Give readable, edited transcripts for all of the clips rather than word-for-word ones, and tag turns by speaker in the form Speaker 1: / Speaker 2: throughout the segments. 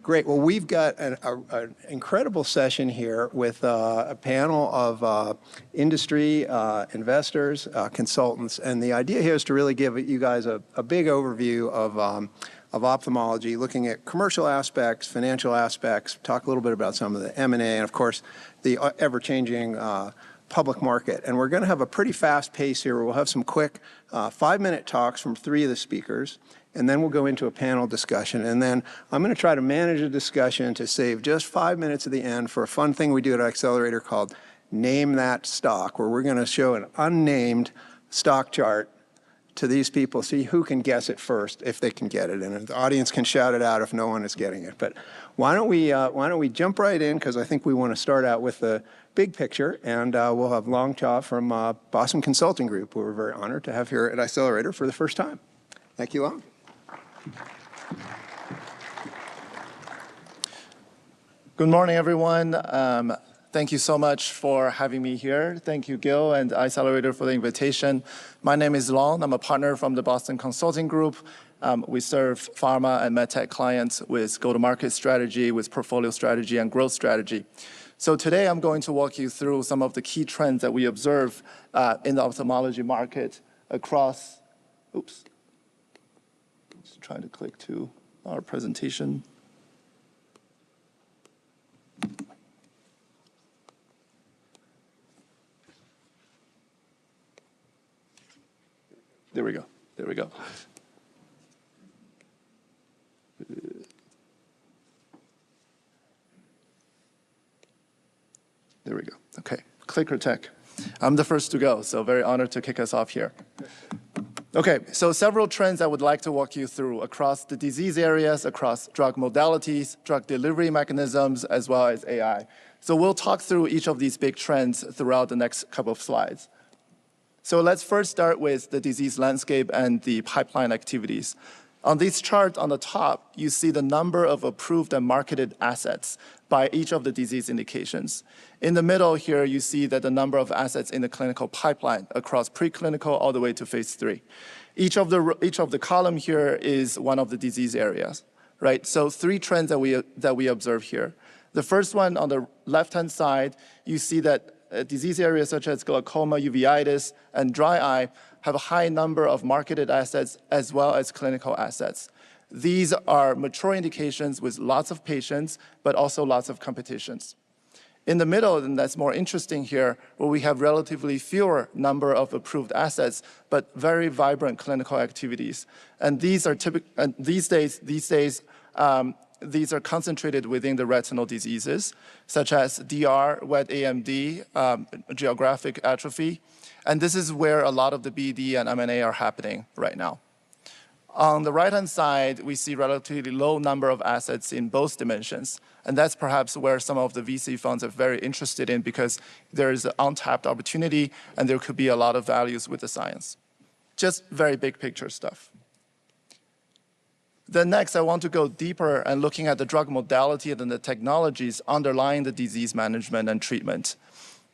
Speaker 1: Great. Well, we've got an incredible session here with a panel of industry, investors, consultants, and the idea here is to really give you guys a big overview of ophthalmology, looking at commercial aspects, financial aspects, talk a little bit about some of the M&A, and of course, the ever-changing public market. And we're going to have a pretty fast pace here. We'll have some quick 5-minute talks from 3 of the speakers, and then we'll go into a panel discussion. And then I'm going to try to manage a discussion to save just 5 minutes at the end for a fun thing we do at Eyecelerator called Name That Stock, where we're going to show an unnamed stock chart to these people, see who can guess it first, if they can get it. And the audience can shout it out if no one is getting it. But why don't we jump right in, because I think we want to start out with the big picture, and we'll have Long Cha from Boston Consulting Group, who we're very honored to have here at Eyecelerator for the first time. Thank you, Long.
Speaker 2: Good morning, everyone. Thank you so much for having me here. Thank you, Gil and Eyecelerator, for the invitation. My name is Long. I'm a partner from the Boston Consulting Group. We serve pharma and medtech clients with go-to-market strategy, with portfolio strategy, and growth strategy. So today I'm going to walk you through some of the key trends that we observe in the ophthalmology market across, oops. Just trying to click to our presentation. There we go. There we go. There we go. Okay. Clicker tech. I'm the first to go, so very honored to kick us off here. Okay, so several trends I would like to walk you through across the disease areas, across drug modalities, drug delivery mechanisms, as well as AI. So we'll talk through each of these big trends throughout the next couple of slides. So let's first start with the disease landscape and the pipeline activities. On this chart on the top, you see the number of approved and marketed assets by each of the disease indications. In the middle here, you see that the number of assets in the clinical pipeline across preclinical all the way to phase 3. Each of the column here is one of the disease areas, right? So 3 trends that we observe here. The first one on the left-hand side, you see that disease areas such as glaucoma, uveitis, and dry eye have a high number of marketed assets as well as clinical assets. These are mature indications with lots of patients, but also lots of competitions. In the middle, and that's more interesting here, where we have relatively fewer number of approved assets, but very vibrant clinical activities. And these are these days, these are concentrated within the retinal diseases, such as DR, wet AMD, geographic atrophy. And this is where a lot of the BD and M&A are happening right now. On the right-hand side, we see relatively low number of assets in both dimensions. And that's perhaps where some of the VC funds are very interested in, because there is an untapped opportunity and there could be a lot of values with the science. Just very big picture stuff. Then next, I want to go deeper and looking at the drug modality and the technologies underlying the disease management and treatment.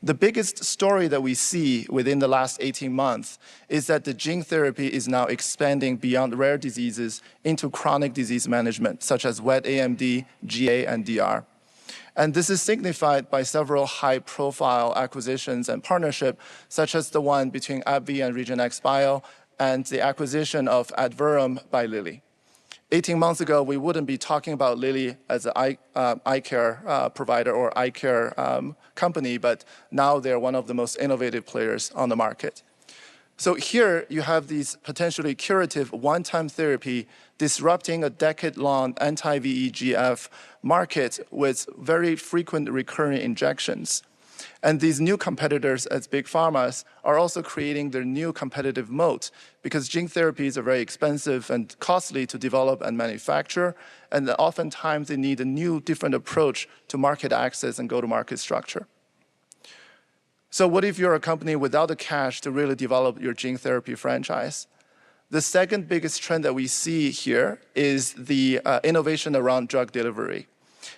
Speaker 2: The biggest story that we see within the last 18 months is that the gene therapy is now expanding beyond rare diseases into chronic disease management, such as wet AMD, GA, and DR. And this is signified by several high-profile acquisitions and partnerships, such as the one between AbbVie and REGENXBIO, and the acquisition of Adverum by Lilly. 18 months ago, we wouldn't be talking about Lilly as an eye care provider or eye care company, but now they're one of the most innovative players on the market. So here you have these potentially curative one-time therapy disrupting a decade-long anti-VEGF market with very frequent recurring injections. And these new competitors as big pharmas are also creating their new competitive moat, because gene therapies are very expensive and costly to develop and manufacture, and oftentimes they need a new, different approach to market access and go-to-market structure. So what if you're a company without the cash to really develop your gene therapy franchise? The second biggest trend that we see here is the innovation around drug delivery.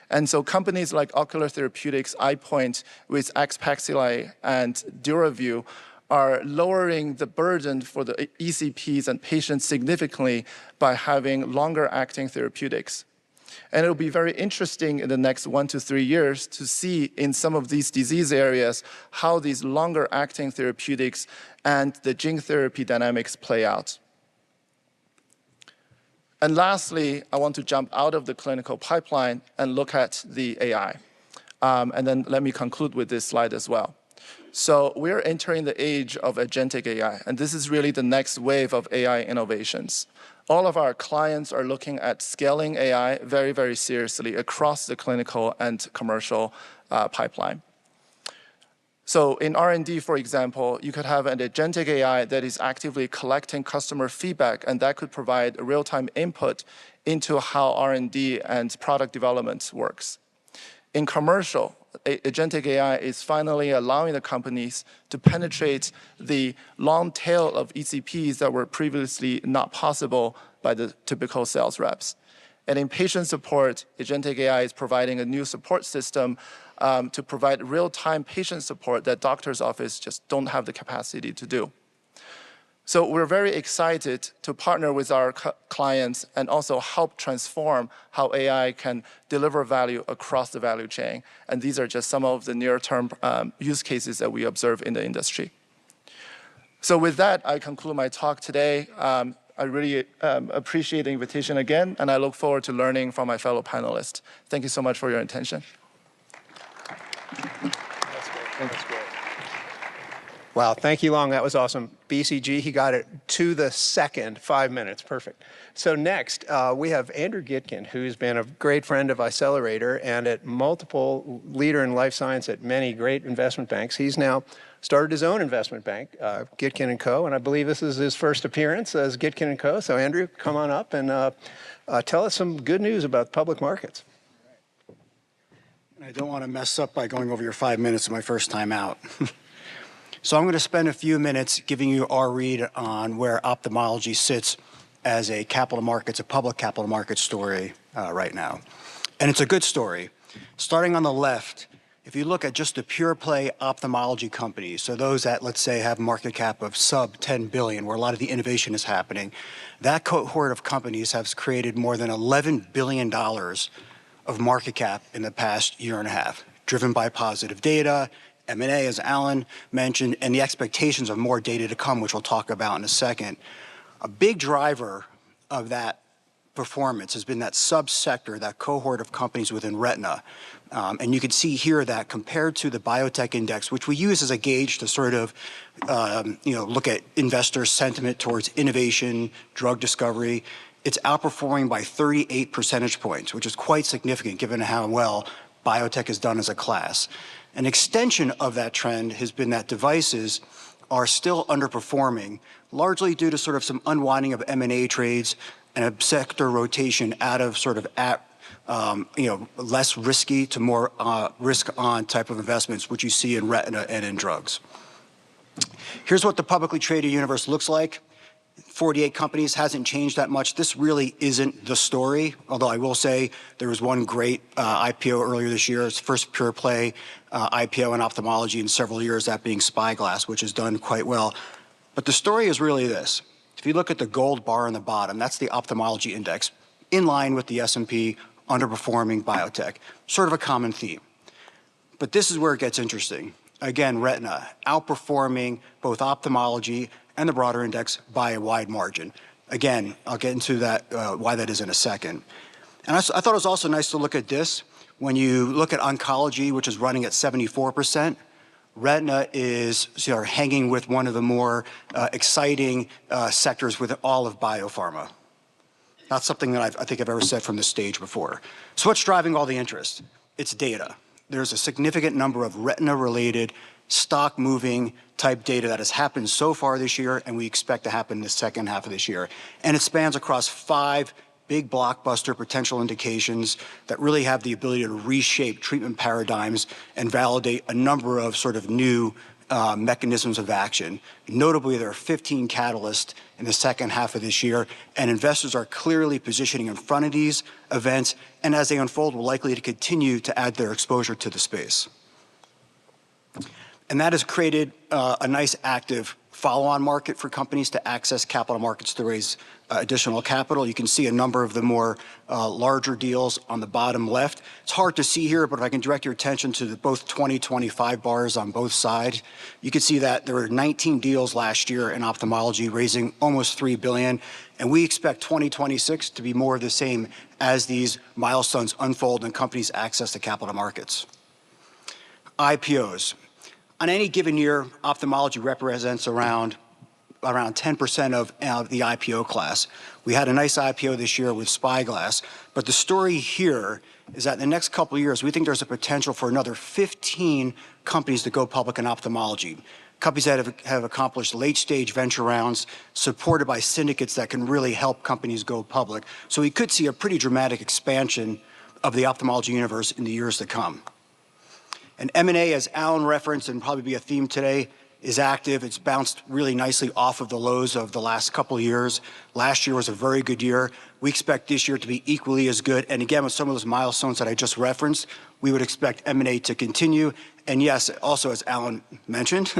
Speaker 2: And so companies like Ocular Therapeutix, EyePoint, with AXPAXLI and DuraView are lowering the burden for the ECPs and patients significantly by having longer-acting therapeutics. And it'll be very interesting in the next 1 to 3 years to see in some of these disease areas how these longer acting therapeutics and the gene therapy dynamics play out. And lastly, I want to jump out of the clinical pipeline and look at the AI. And then let me conclude with this slide as well. So we're entering the age of agentic AI, and this is really the next wave of AI innovations. All of our clients are looking at scaling AI very, very seriously across the clinical and commercial pipeline. So in R&D, for example, you could have an agentic AI that is actively collecting customer feedback, and that could provide real-time input into how R&D and product development works. In commercial, agentic AI is finally allowing the companies to penetrate the long tail of ECPs that were previously not possible by the typical sales reps. And in patient support, agentic AI is providing a new support system to provide real-time patient support that doctors' offices just don't have the capacity to do. So we're very excited to partner with our clients and also help transform how AI can deliver value across the value chain. And these are just some of the near-term use cases that we observe in the industry. So with that, I conclude my talk today. I really appreciate the invitation again, and I look forward to learning from my fellow panelists. Thank you so much for your attention.
Speaker 1: That's great. That's great. Wow, thank you, Long. That was awesome. BCG, he got it to the second, 5 minutes, perfect. So next, we have Andrew Gitkin, who's been a great friend of Eyecelerator and at multiple leader in life science at many great investment banks. He's now started his own investment bank, Gitkin & Co., and I believe this is his first appearance as Gitkin & Co. So Andrew, come on up and tell us some good news about public markets.
Speaker 3: I don't want to mess up by going over your 5 minutes of my first time out. So I'm going to spend a few minutes giving you our read on where ophthalmology sits as a capital markets, a public capital markets story right now. And it's a good story. Starting on the left, if you look at just the pure play ophthalmology companies, so those that, let's say, have market cap of sub 10 billion, where a lot of the innovation is happening, that cohort of companies has created more than $11 billion of market cap in the past year and a half, driven by positive data, M&A, as Alan mentioned, and the expectations of more data to come, which we'll talk about in a second. A big driver of that performance has been that subsector, that cohort of companies within retina. And you can see here that compared to the biotech index, which we use as a gauge to sort of look at investor sentiment towards innovation, drug discovery, it's outperforming by 38 percentage points, which is quite significant given how well biotech has done as a class. An extension of that trend has been that devices are still underperforming, largely due to sort of some unwinding of M&A trades and a sector rotation out of sort of less risky to more risk-on type of investments, which you see in retina and in drugs. Here's what the publicly traded universe looks like. 48 companies hasn't changed that much. This really isn't the story, although I will say there was one great IPO earlier this year. It's the first pure play IPO in ophthalmology in several years, that being Spyglass, which has done quite well. But the story is really this. If you look at the gold bar on the bottom, that's the ophthalmology index, in line with the S&P, underperforming biotech, sort of a common theme. But this is where it gets interesting. Again, retina, outperforming both ophthalmology and the broader index by a wide margin. Again, I'll get into that, why that is in a second. And I thought it was also nice to look at this. When you look at oncology, which is running at 74%, retina is hanging with one of the more exciting sectors with all of biopharma. Not something that I think I've ever said from this stage before. So what's driving all the interest? It's data. There's a significant number of retina-related, stock-moving type data that has happened so far this year, and we expect to happen in the second half of this year. And it spans across 5 big blockbuster potential indications that really have the ability to reshape treatment paradigms and validate a number of sort of new mechanisms of action. Notably, there are 15 catalysts in the second half of this year, and investors are clearly positioning in front of these events, and as they unfold, will likely to continue to add their exposure to the space. And that has created a nice active follow-on market for companies to access capital markets to raise additional capital. You can see a number of the more larger deals on the bottom left. It's hard to see here, but if I can direct your attention to both 2025 bars on both sides, you can see that there were 19 deals last year in ophthalmology, raising almost $3 billion, and we expect 2026 to be more of the same as these milestones unfold and companies access the capital markets. IPOs. On any given year, ophthalmology represents around 10% of the IPO class. We had a nice IPO this year with Spyglass, but the story here is that in the next couple of years, we think there's a potential for another 15 companies to go public in ophthalmology. Companies that have accomplished late-stage venture rounds supported by syndicates that can really help companies go public. So we could see a pretty dramatic expansion of the ophthalmology universe in the years to come. And M&A, as Alan referenced, and probably be a theme today, is active. It's bounced really nicely off of the lows of the last couple of years. Last year was a very good year. We expect this year to be equally as good. And again, with some of those milestones that I just referenced, we would expect M&A to continue. And yes, also as Alan mentioned,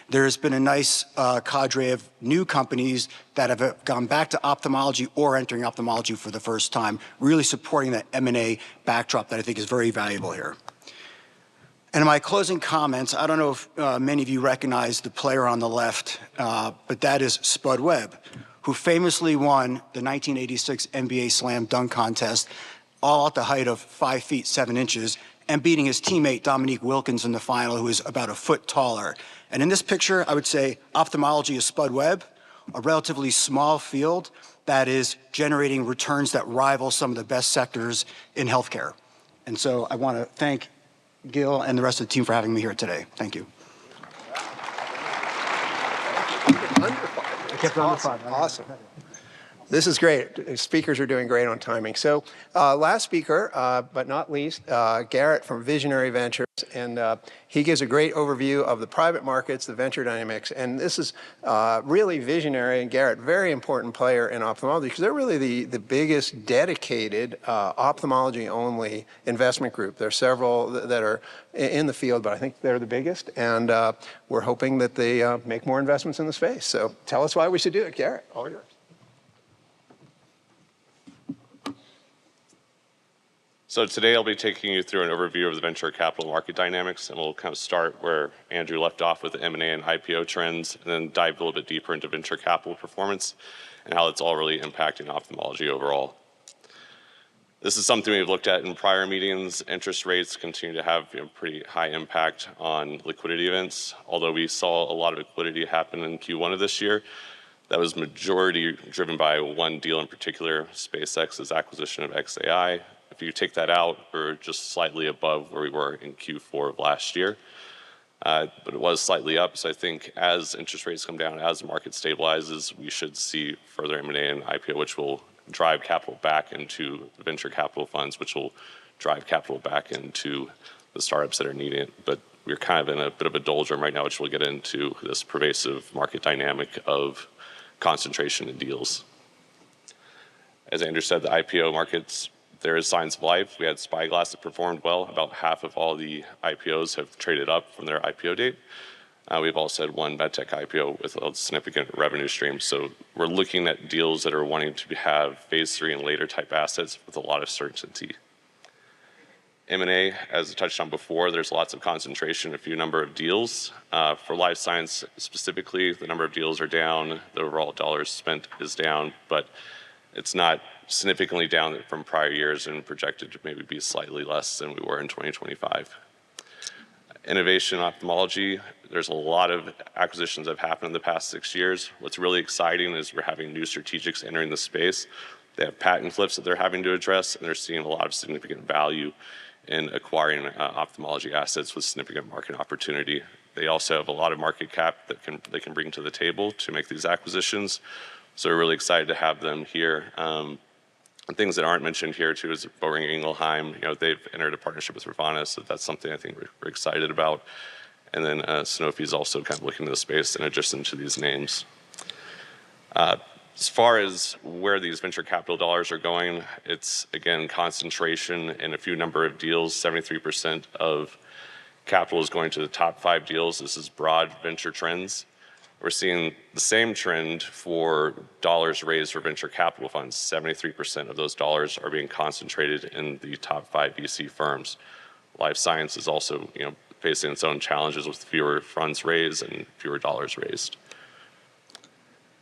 Speaker 3: there's been a nice cadre of new companies that have gone back to ophthalmology or entering ophthalmology for the first time, really supporting that M&A backdrop that I think is very valuable here. And in my closing comments, I don't know if many of you recognize the player on the left, but that is Spud Webb, who famously won the 1986 NBA Slam Dunk Contest, all at the height of 5 feet 7 inches, and beating his teammate Dominique Wilkins in the final, who is about a foot taller. And in this picture, I would say ophthalmology is Spud Webb, a relatively small field that is generating returns that rival some of the best sectors in healthcare. And so I want to thank Gil and the rest of the team for having me here today. Thank you.
Speaker 1: Awesome. This is great. Speakers are doing great on timing. So last speaker, but not least, Garrett from Visionary Ventures, and he gives a great overview of the private markets, the venture dynamics, and this is really Visionary and Garrett, very important player in ophthalmology because they're really the biggest dedicated ophthalmology-only investment group. There are several that are in the field, but I think they're the biggest, and we're hoping that they make more investments in the space. So tell us why we should do it, Garrett. All yours.
Speaker 4: So today I'll be taking you through an overview of the venture capital market dynamics, and we'll kind of start where Andrew left off with the M&A and IPO trends, and then dive a little bit deeper into venture capital performance and how it's all really impacting ophthalmology overall. This is something we've looked at in prior meetings. Interest rates continue to have pretty high impact on liquidity events. Although we saw a lot of liquidity happen in Q1 of this year, that was majority driven by one deal in particular, SpaceX's acquisition of XAI. If you take that out, we're just slightly above where we were in Q4 of last year. But it was slightly up, so I think as interest rates come down, as the market stabilizes, we should see further M&A and IPO, which will drive capital back into venture capital funds, which will drive capital back into the startups that are needing it. But we're kind of in a bit of a doldrum right now, which we'll get into this pervasive market dynamic of concentration in deals. As Andrew said, the IPO markets, there is signs of life. We had Spyglass that performed well. About half of all the IPOs have traded up from their IPO date. We've also had one medtech IPO with a significant revenue stream. So we're looking at deals that are wanting to have phase 3 and later type assets with a lot of certainty. M&A, as I touched on before, there's lots of concentration, a few number of deals. For life science specifically, the number of deals are down. The overall dollars spent is down, but it's not significantly down from prior years and projected to maybe be slightly less than we were in 2025. Innovation in ophthalmology, there's a lot of acquisitions that have happened in the past 6 years. What's really exciting is we're having new strategics entering the space. They have patent cliffs that they're having to address, and they're seeing a lot of significant value in acquiring ophthalmology assets with significant market opportunity. They also have a lot of market cap that they can bring to the table to make these acquisitions. So we're really excited to have them here. And things that aren't mentioned here too is Boehringer Ingelheim. They've entered a partnership with Ravana, so that's something I think we're excited about. And then Sanofi is also kind of looking into the space in addition to these names. As far as where these venture capital dollars are going, it's again concentration in a few number of deals. 73% of capital is going to the top 5 deals. This is broad venture trends. We're seeing the same trend for dollars raised for venture capital funds. 73% of those dollars are being concentrated in the top 5 VC firms. Life science is also, facing its own challenges with fewer funds raised and fewer dollars raised.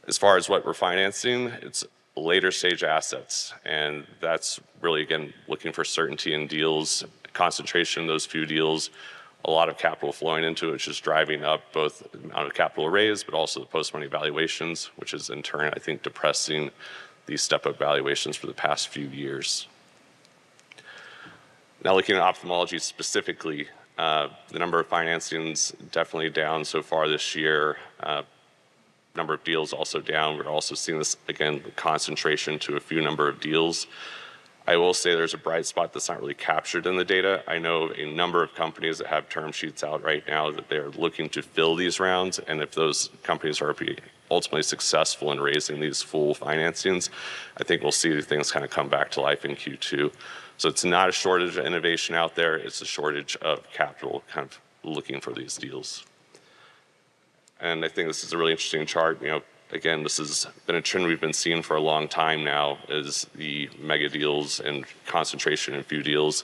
Speaker 4: As far as what we're financing, it's later stage assets, and that's really, again, looking for certainty in deals, concentration in those few deals, a lot of capital flowing into it, which is driving up both the amount of capital raised, but also the post-money valuations, which is in turn, I think, depressing these step-up valuations for the past few years. Now looking at ophthalmology specifically, the number of financings definitely down so far this year. Number of deals also down. We're also seeing this, again, concentration to a few number of deals. I will say there's a bright spot that's not really captured in the data. I know a number of companies that have term sheets out right now that they're looking to fill these rounds, and if those companies are ultimately successful in raising these full financings, I think we'll see things kind of come back to life in Q2. So it's not a shortage of innovation out there, it's a shortage of capital kind of looking for these deals. And I think this is a really interesting chart. Again, this has been a trend we've been seeing for a long time now, is the mega deals and concentration in few deals.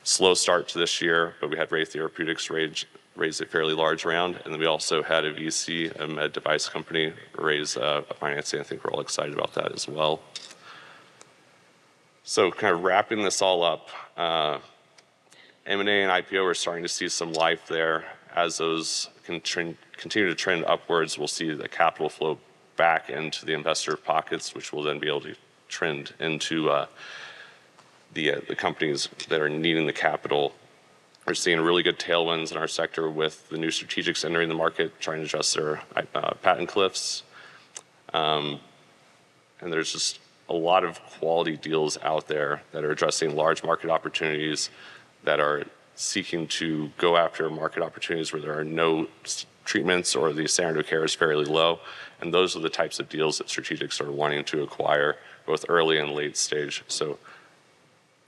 Speaker 4: Slow start to this year, but we had Ray Therapeutics raise a fairly large round, and then we also had a VC, a med device company, raise a financing. I think we're all excited about that as well. So kind of wrapping this all up, M&A and IPO, we're starting to see some life there. As those continue to trend upwards, we'll see the capital flow back into the investor pockets, which will then be able to trend into the companies that are needing the capital. We're seeing really good tailwinds in our sector with the new strategics entering the market, trying to adjust their patent cliffs. And there's just a lot of quality deals out there that are addressing large market opportunities, that are seeking to go after market opportunities where there are no treatments or the standard of care is fairly low. And those are the types of deals that strategics are wanting to acquire, both early and late stage. So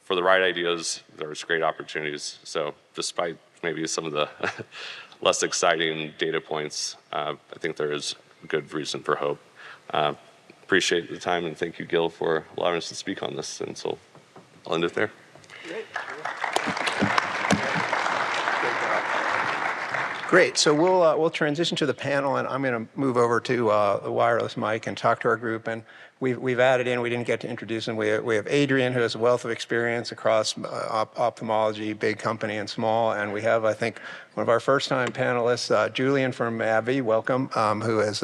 Speaker 4: for the right ideas, there's great opportunities. So despite maybe some of the less exciting data points, I think there is good reason for hope. Appreciate the time, and thank you, Gil, for allowing us to speak on this. And so I'll end it there.
Speaker 1: Great. So we'll transition to the panel, and I'm going to move over to the wireless mic and talk to our group. And we've added in, we didn't get to introduce them. We have Adrienne, who has a wealth of experience across ophthalmology, big company and small. And we have, I think, one of our first-time panelists, Julian from AbbVie, welcome, who has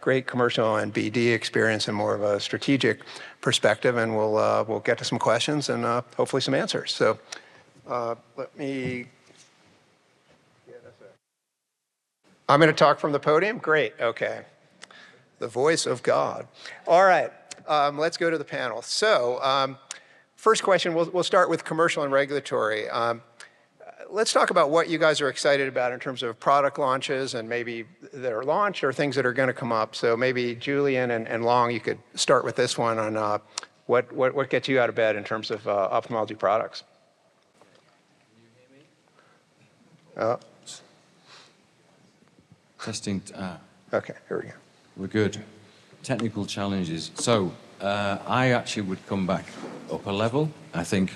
Speaker 1: great commercial and BD experience and more of a strategic perspective. And we'll get to some questions and hopefully some answers. So let me. I'm going to talk from the podium? Great, okay. The voice of God. All right, let's go to the panel. So first question, we'll start with commercial and regulatory. Let's talk about what you guys are excited about in terms of product launches and maybe that are launched or things that are going to come up. So maybe Julian and Long, you could start with this one on what gets you out of bed in terms of ophthalmology products.
Speaker 5: Can you hear me? Testing.
Speaker 1: Okay, here we go.
Speaker 5: We're good. Technical challenges. So I actually would come back up a level. I think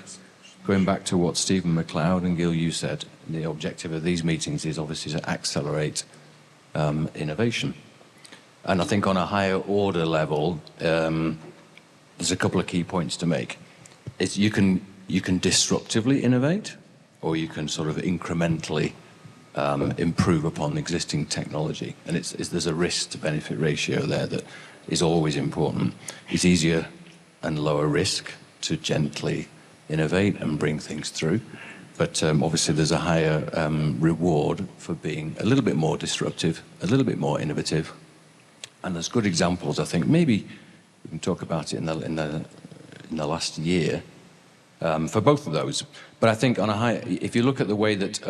Speaker 5: going back to what Stephen McLeod and Gil, you said, the objective of these meetings is obviously to accelerate innovation. And I think on a higher order level, there's a couple of key points to make. You can disruptively innovate, or you can sort of incrementally improve upon existing technology. And there's a risk to benefit ratio there that is always important. It's easier and lower risk to gently innovate and bring things through. But obviously there's a higher reward for being a little bit more disruptive, a little bit more innovative. And there's good examples, I think. Maybe we can talk about it in the last year for both of those. But I think on a high, if you look at the way that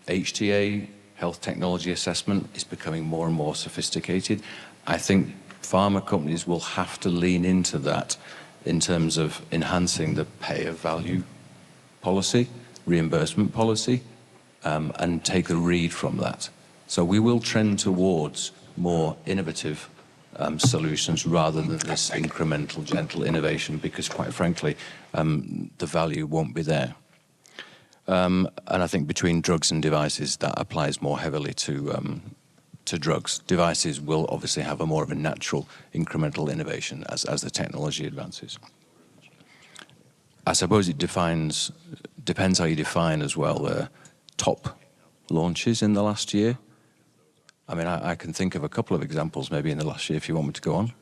Speaker 5: HTA, health technology assessment, is becoming more and more sophisticated, I think pharma companies will have to lean into that in terms of enhancing the payer value policy, reimbursement policy, and take a read from that. So we will trend towards more innovative solutions rather than this incremental, gentle innovation, because quite frankly, the value won't be there. And I think between drugs and devices, that applies more heavily to drugs. Devices will obviously have a more of a natural incremental innovation as the technology advances. I suppose it depends how you define as well top launches in the last year. I mean, I can think of a couple of examples maybe in the last year if you want me to go on.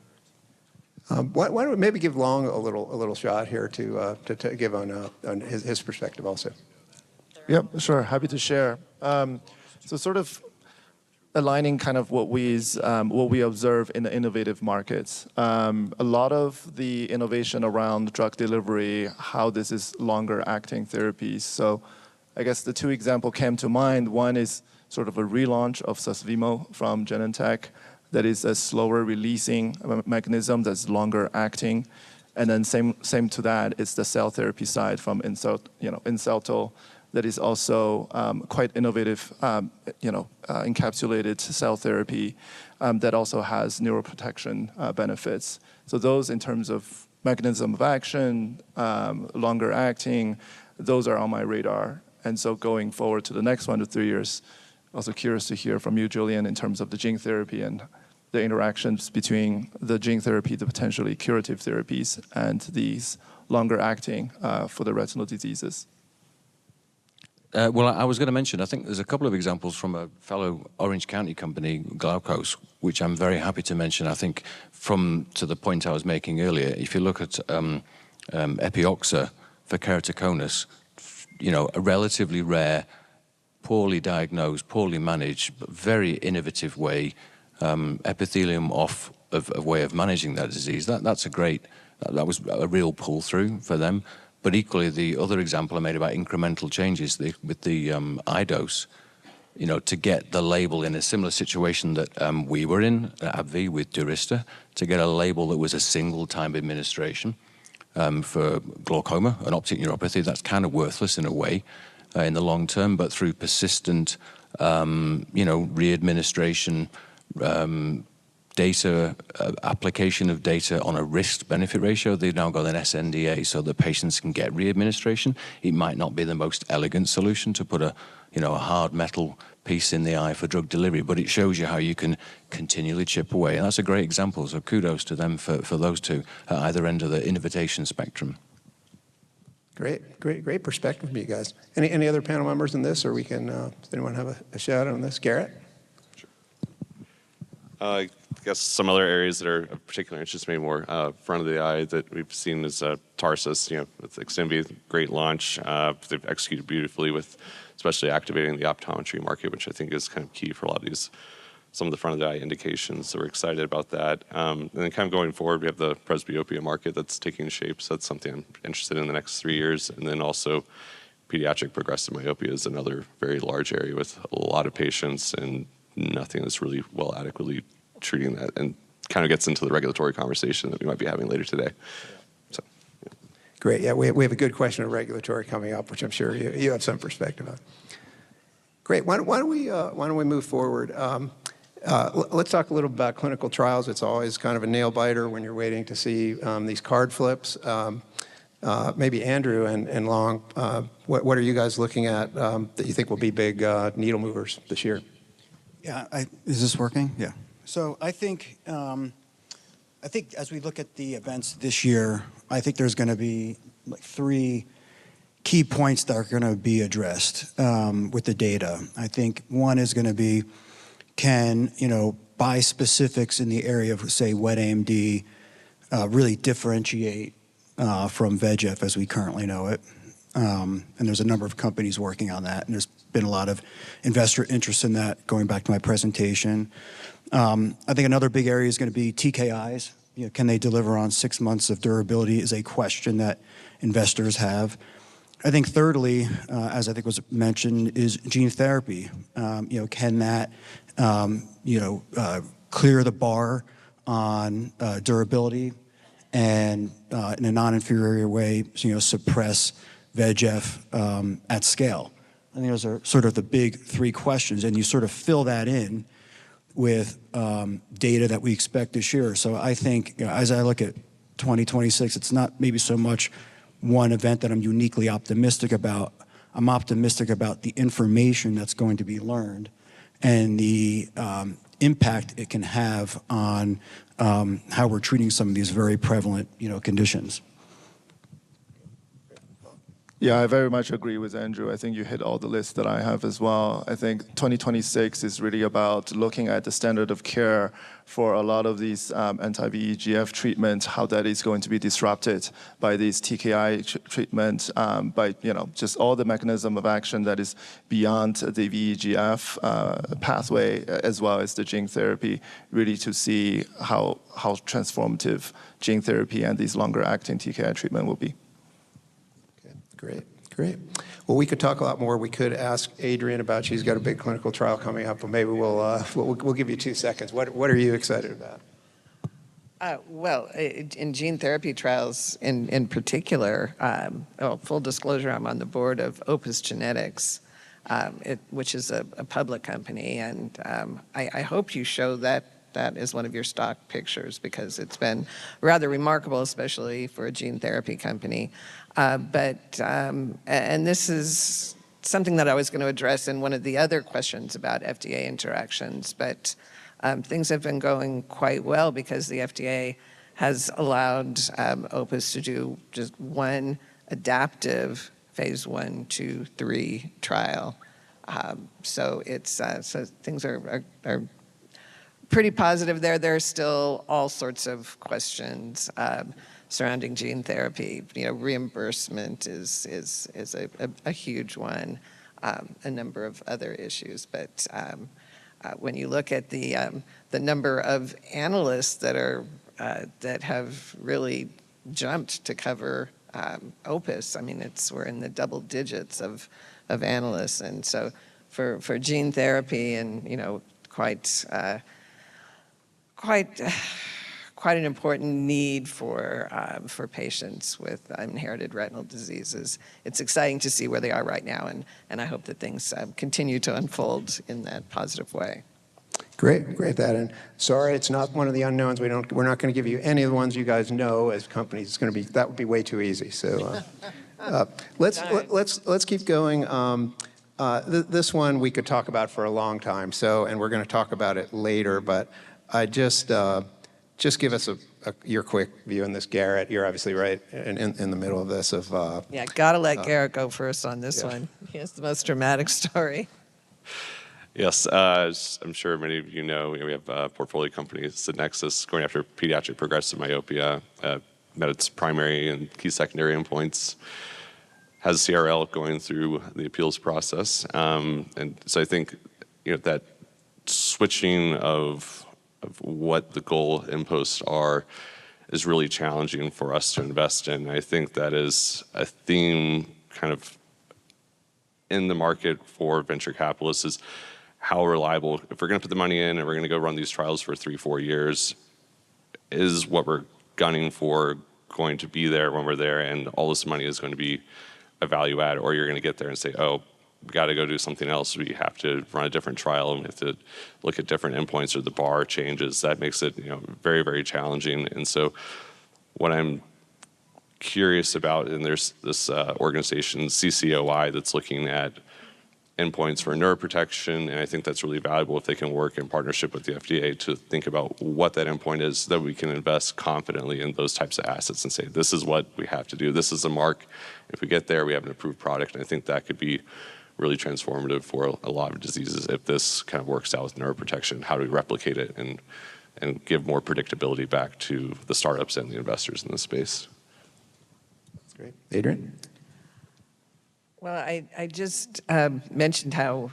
Speaker 1: Why don't we maybe give Long a little shot here to give on his perspective also.
Speaker 2: Yep, sure. Happy to share. So sort of aligning kind of what we observe in the innovative markets. A lot of the innovation around drug delivery, how this is longer acting therapies. So I guess the two examples came to mind. One is sort of a relaunch of Susvimo from Genentech that is a slower releasing mechanism that's longer acting. And then same to that is the cell therapy side from Incelto that is also quite innovative, encapsulated cell therapy that also has neuroprotection benefits. So those in terms of mechanism of action, longer acting, those are on my radar. And so going forward to the next 1 to 3 years, also curious to hear from you, Julian, in terms of the gene therapy and the interactions between the gene therapy, the potentially curative therapies, and these longer acting for the retinal diseases.
Speaker 5: Well, I was going to mention, I think there's a couple of examples from a fellow Orange County company, Glaukos, which I'm very happy to mention. I think to the point I was making earlier, if you look at Epioxa for keratoconus, a relatively rare, poorly diagnosed, poorly managed, but very innovative way, epithelium off of a way of managing that disease. That was a real pull through for them. But equally, the other example I made about incremental changes with the iDose, to get the label in a similar situation that we were in at AbbVie with Durista, to get a label that was a single-time administration for glaucoma, an optic neuropathy, that's kind of worthless in a way in the long term, but through persistent, re-administration, data, application of data on a risk-benefit ratio. They've now got an SNDA so that patients can get re-administration. It might not be the most elegant solution to put a hard metal piece in the eye for drug delivery, but it shows you how you can continually chip away. And that's a great example, so kudos to them for those two at either end of the innovation spectrum.
Speaker 1: Great perspective from you guys. Any other panel members in this, or does anyone have a shout out on this? Garrett?
Speaker 4: Sure. I guess some other areas that are of particular interest, maybe more front of the eye that we've seen is Tarsus, with Ximbi, great launch. They've executed beautifully with especially activating the optometry market, which I think is kind of key for a lot of some of the front of the eye indications. So we're excited about that. And then kind of going forward, we have the presbyopia market that's taking shape. So that's something I'm interested in the next 3 years. And then also pediatric progressive myopia is another very large area with a lot of patients and nothing that's really well adequately treating that, and kind of gets into the regulatory conversation that we might be having later today. So, yeah.
Speaker 1: Great. Yeah, we have a good question of regulatory coming up, which I'm sure you have some perspective on. Great. Why don't we move forward? Let's talk a little about clinical trials. It's always kind of a nail biter when you're waiting to see these card flips. Maybe Andrew and Long, what are you guys looking at that you think will be big needle movers this year?
Speaker 3: Yeah, is this working? Yeah. So I think as we look at the events this year, I think there's going to be like 3 key points that are going to be addressed with the data. I think one is going to be, can bispecifics in the area of, say, wet AMD really differentiate from VEGF as we currently know it? And there's a number of companies working on that, and there's been a lot of investor interest in that, going back to my presentation. I think another big area is going to be TKIs. Can they deliver on 6 months of durability is a question that investors have. I think thirdly, as I think was mentioned, is gene therapy. Can that clear the bar on durability and in a non-inferior way, suppress VEGF at scale? I think those are sort of the big 3 questions, and you sort of fill that in
Speaker 6: with data that we expect this year. So I think, as I look at 2026, it's not maybe so much one event that I'm uniquely optimistic about. I'm optimistic about the information that's going to be learned and the impact it can have on how we're treating some of these very prevalent, conditions.
Speaker 2: Yeah, I very much agree with Andrew. I think you hit all the lists that I have as well. I think 2026 is really about looking at the standard of care for a lot of these anti-VEGF treatments, how that is going to be disrupted by these TKI treatment, by just all the mechanism of action that is beyond the VEGF pathway, as well as the gene therapy, really to see how transformative gene therapy and these longer-acting TKI treatment will be.
Speaker 1: Great. Well, we could talk a lot more. We could ask Adrienne about, she's got a big clinical trial coming up, but maybe we'll give you 2 seconds. What are you excited about?
Speaker 7: Well, in gene therapy trials in particular, full disclosure, I'm on the board of Opus Genetics, which is a public company, and I hope you show that is one of your stock pictures, because it's been rather remarkable, especially for a gene therapy company. And this is something that I was going to address in one of the other questions about FDA interactions, but things have been going quite well because the FDA has allowed Opus to do just one adaptive phase 1, 2, 3 trial. So things are pretty positive there. There are still all sorts of questions surrounding gene therapy. Reimbursement is a huge one, a number of other issues. But when you look at the number of analysts that have really jumped to cover Opus, we're in the double digits of analysts, and so for gene therapy and quite an important need for patients with inherited retinal diseases. It's exciting to see where they are right now, and I hope that things continue to unfold in that positive way.
Speaker 1: Great, that. And sorry, it's not one of the unknowns. We're not going to give you any of the ones you guys know as companies. That would be way too easy. So let's keep going. This one we could talk about for a long time. And we're going to talk about it later. But I just give us your quick view on this, Garrett. You're obviously right in the middle of this.
Speaker 7: Gotta let Garrett go first on this one. He has the most dramatic story.
Speaker 4: Yes, as I'm sure many of you know, we have a portfolio company, Synexus, going after pediatric progressive myopia, met its primary and key secondary endpoints, has CRL going through the appeals process. And so I think that switching of what the goal imposts are is really challenging for us to invest in. I think that is a theme kind of in the market for venture capitalists, is how reliable, if we're going to put the money in and we're going to go run these trials for 3-4 years, is what we're gunning for going to be there when we're there, and all this money is going to be a value add, or you're going to get there and say, oh, we got to go do something else. We have to run a different trial, and we have to look at different endpoints, or the bar changes. That makes it very, very challenging. And so what I'm curious about, and there's this organization, CCOI, that's looking at endpoints for neuroprotection, and I think that's really valuable if they can work in partnership with the FDA to think about what that endpoint is, so that we can invest confidently in those types of assets and say, this is what we have to do. This is the mark. If we get there, we have an approved product, and I think that could be really transformative for a lot of diseases if this kind of works out with neuroprotection. How do we replicate it and give more predictability back to the startups and the investors in this space?
Speaker 1: That's great. Adrienne?
Speaker 7: Well, I just mentioned how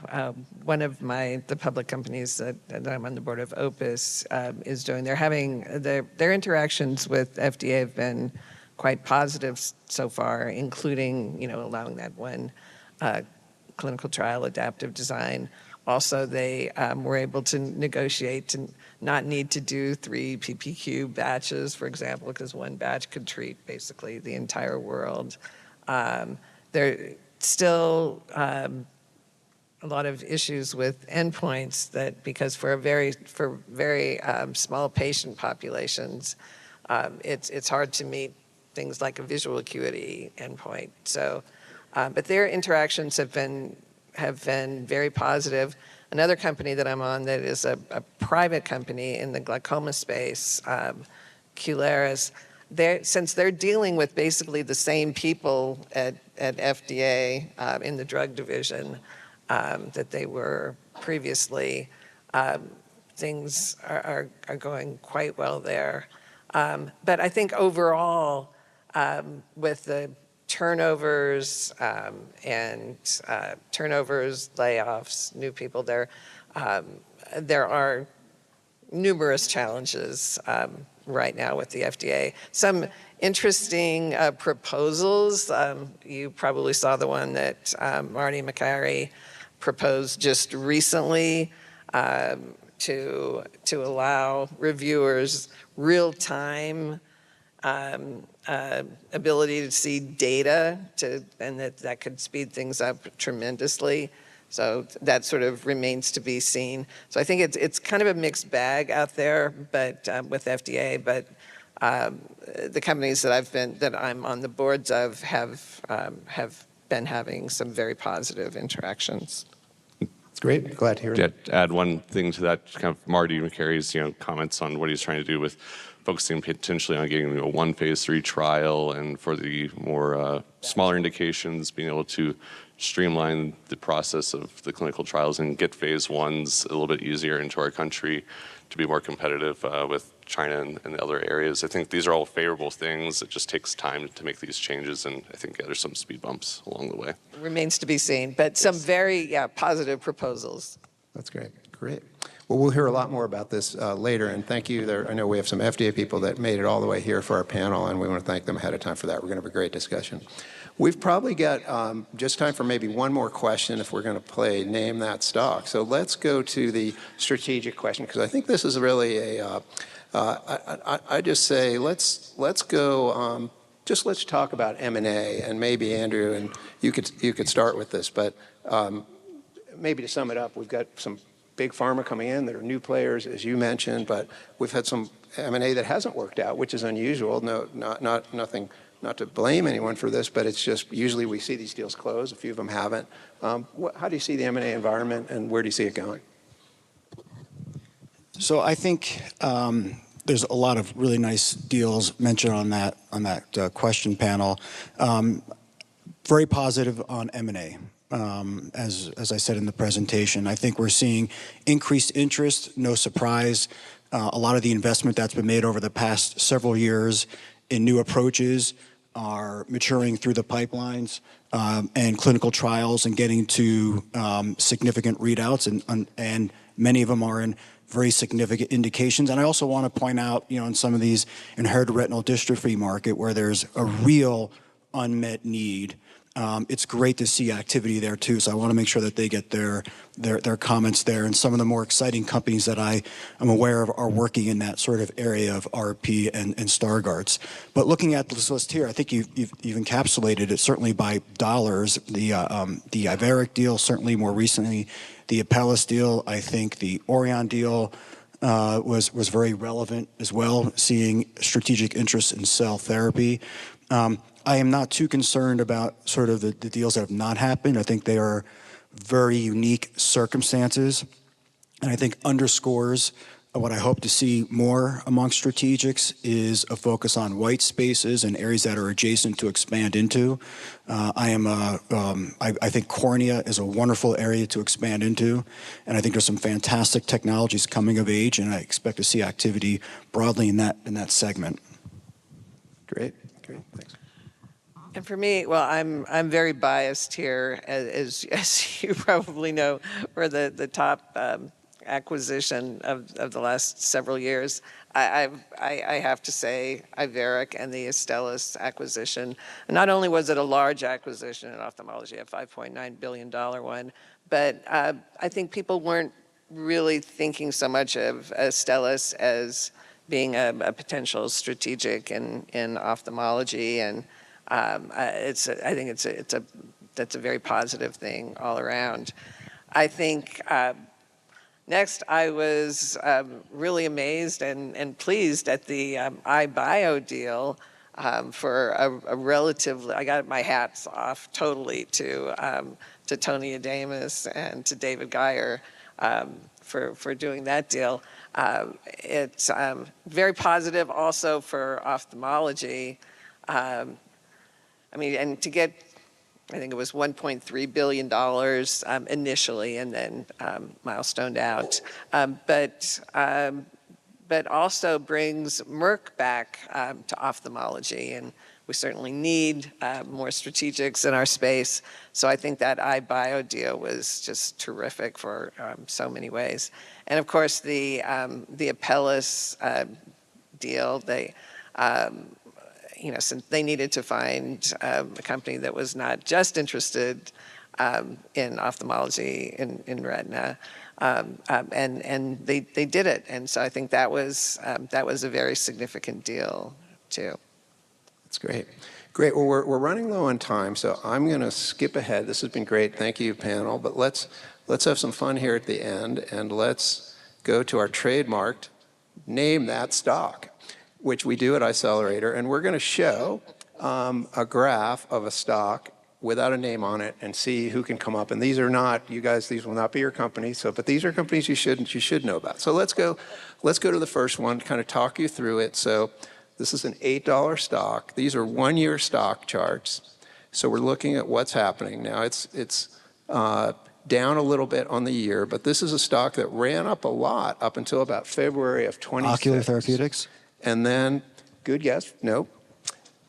Speaker 7: one of the public companies that I'm on the board of, Opus, is doing. They're having their interactions with FDA have been quite positive so far, including allowing that one clinical trial adaptive design. Also, they were able to negotiate to not need to do 3 PPQ batches, for example, because one batch could treat basically the entire world. They're still a lot of issues with endpoints that because for very small patient populations, it's hard to meet things like a visual acuity endpoint. So, but their interactions have been very positive. Another company that I'm on that is a private company in the glaucoma space, Kliman, since they're dealing with basically the same people at FDA in the drug division that they were previously, things are going quite well there. But I think overall, with the turnovers turnovers, layoffs, new people there are numerous challenges right now with the FDA. Some interesting proposals. You probably saw the one that Marty Makary proposed just recently to allow reviewers real-time ability to see data, and that could speed things up tremendously. So that sort of remains to be seen. So I think it's kind of a mixed bag out there, but with FDA. But the companies that I'm on the boards of have been having some very positive interactions.
Speaker 1: It's great. Glad to hear it.
Speaker 4: Yeah, to add one thing to that, kind of Marty Makary's comments on what he's trying to do with focusing potentially on getting a one phase 3 trial, and for the more smaller indications, being able to streamline the process of the clinical trials and get phase 1s a little bit easier into our country to be more competitive with China and the other areas. I think these are all favorable things. It just takes time to make these changes, and I think there's some speed bumps along the way.
Speaker 7: Remains to be seen, but some very positive proposals.
Speaker 1: That's great. Great. Well, we'll hear a lot more about this later, and thank you. I know we have some FDA people that made it all the way here for our panel, and we want to thank them ahead of time for that. We're going to have a great discussion. We've probably got just time for maybe one more question if we're going to play Name That Stock. So let's go to the strategic question, because I think this is really I just say let's go, let's talk about M&A, and maybe Andrew, and you could start with this, but maybe to sum it up, we've got some big pharma coming in that are new players, as you mentioned, but we've had some M&A that hasn't worked out, which is unusual. No, nothing, not to blame anyone for this, but it's just usually we see these deals close. A few of them haven't. How do you see the M&A environment, and where do you see it going?
Speaker 6: So I think there's a lot of really nice deals mentioned on that question panel. Very positive on M&A. As I said in the presentation, I think we're seeing increased interest, no surprise. A lot of the investment that's been made over the past several years in new approaches are maturing through the pipelines and clinical trials and getting to significant readouts, and many of them are in very significant indications. And I also want to point out, in some of these inherited retinal dystrophy market where there's a real unmet need, it's great to see activity there too. So I want to make sure that they get their comments there. And some of the more exciting companies that I am aware of are working in that sort of area of RP and Stargardt's. But looking at this list here, I think you've encapsulated it certainly by dollars. The Iveric deal, certainly more recently, the Apellis deal. I think the Orion deal was very relevant as well, seeing strategic interest in cell therapy. I am not too concerned about sort of the deals that have not happened. I think they are very unique circumstances, and I think underscores what I hope to see more amongst strategics is a focus on white spaces and areas that are adjacent to expand into. I think cornea is a wonderful area to expand into, and I think there's some fantastic technologies coming of age, and I expect to see activity broadly in that segment.
Speaker 1: Great, thanks.
Speaker 7: And for me, well, I'm very biased here, as you probably know, for the top acquisition of the last several years. I have to say Iveric and the Astellas acquisition. Not only was it a large acquisition in ophthalmology, a $5.9 billion one, but I think people weren't really thinking so much of Astellas as being a potential strategic in ophthalmology, and I think that's a very positive thing all around. I think next I was really amazed and pleased at the iBio deal for a relatively, I got my hats off totally to Tony Adamus and to David Geyer for doing that deal. It's very positive also for ophthalmology. I mean, and to get, I think it was $1.3 billion initially and then milestoned out. But also brings Merck back to ophthalmology. And we certainly need more strategics in our space. So I think that iBio deal was just terrific for so many ways. And of course, the Apellis deal, they, since they needed to find a company that was not just interested in ophthalmology, in retina, and they did it. And so I think that was a very significant deal too.
Speaker 1: That's great. Great. Well, we're running low on time, so I'm going to skip ahead. This has been great. Thank you, panel. But let's have some fun here at the end, and let's go to our trademarked Name That Stock, which we do at Eyecelerator, and we're going to show a graph of a stock without a name on it and see who can come up. And these are not, you guys, these will not be your company. So, but these are companies you should know about. So let's go to the first one, kind of talk you through it. So this is an $8 stock. These are one-year stock charts. So we're looking at what's happening now. It's down a little bit on the year, but this is a stock that ran up a lot up until about February of 26.
Speaker 6: Ocular Therapeutics?
Speaker 1: And then, good guess, nope.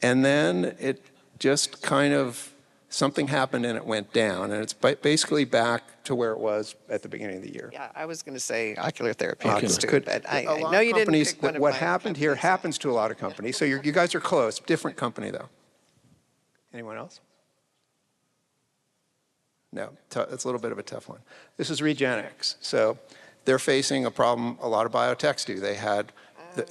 Speaker 1: And then it just kind of, something happened and it went down, and it's basically back to where it was at the beginning of the year.
Speaker 7: Yeah, I was going to say Ocular Therapeutics too,
Speaker 1: Could,
Speaker 7: but I
Speaker 1: a lot
Speaker 7: know
Speaker 1: of
Speaker 7: you
Speaker 1: companies,
Speaker 7: didn't pick one of
Speaker 1: what
Speaker 7: my
Speaker 1: happened here
Speaker 7: companies.
Speaker 1: happens to a lot of companies, so you guys are close. Different company, though. Anyone else? No, it's a little bit of a tough one. This is Regenix. So they're facing a problem a lot of biotechs do. They had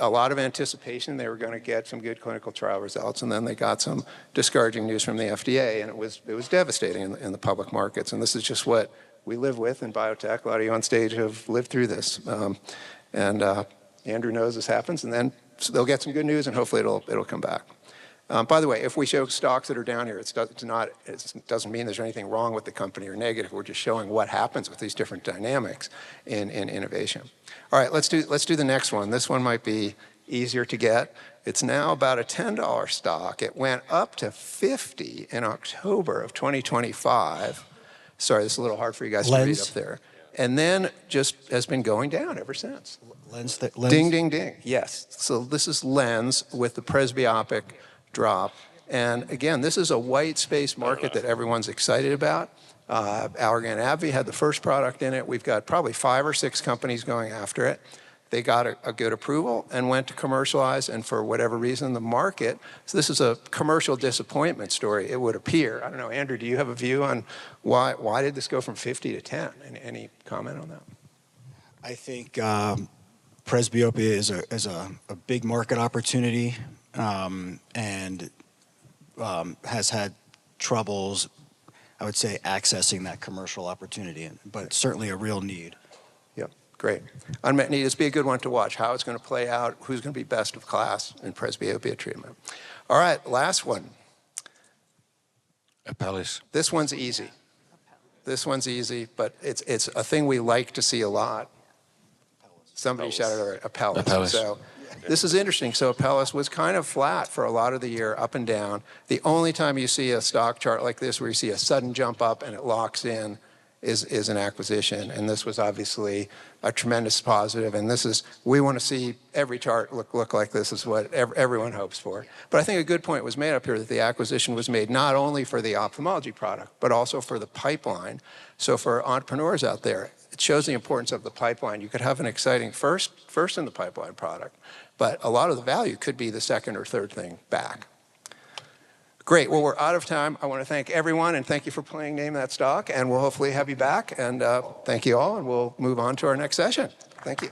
Speaker 1: a lot of anticipation they were going to get some good clinical trial results, and then they got some discouraging news from the FDA, and it was devastating in the public markets. And this is just what we live with in biotech. A lot of you on stage have lived through this. Andrew knows this happens, and then they'll get some good news, and hopefully it'll come back. By the way, if we show stocks that are down here, it doesn't mean there's anything wrong with the company or negative. We're just showing what happens with these different dynamics in innovation. All right, let's do the next one. This one might be easier to get. It's now about a $10 stock. It went up to 50 in October of 2025. Sorry, this is a little hard for you guys to read up there. And then just has been going down ever since.
Speaker 6: Lens?
Speaker 1: Ding, ding, ding. Yes. So this is Lens with the presbyopic drop. And again, this is a white space market that everyone's excited about. Allergan AbbVie had the first product in it. We've got probably 5 or 6 companies going after it. They got a good approval and went to commercialize, and for whatever reason, the market, so this is a commercial disappointment story, it would appear. I don't know, Andrew, do you have a view on why did this go from 50 to 10? Any comment on that?
Speaker 6: I think presbyopia is a big market opportunity, and has had troubles, I would say, accessing that commercial opportunity, but it's certainly a real need.
Speaker 1: Yep, great. Unmet need. This will be a good one to watch, how it's going to play out, who's going to be best of class in presbyopia treatment. All right, last one.
Speaker 5: Apellis.
Speaker 1: This one's easy. This one's easy, but it's a thing we like to see a lot. Somebody shouted already, Apellis.
Speaker 5: Apellis.
Speaker 1: So this is interesting. So Apellis was kind of flat for a lot of the year, up and down. The only time you see a stock chart like this where you see a sudden jump up and it locks in is an acquisition. And this was obviously a tremendous positive. And this is, we want to see every chart look like this is what everyone hopes for. But I think a good point was made up here that the acquisition was made not only for the ophthalmology product, but also for the pipeline. So for entrepreneurs out there, it shows the importance of the pipeline. You could have an exciting first in the pipeline product, but a lot of the value could be the second or third thing back. Great, well, we're out of time. I want to thank everyone, and thank you for playing Name That Stock, and we'll hopefully have you back, and thank you all, and we'll move on to our next session. Thank you.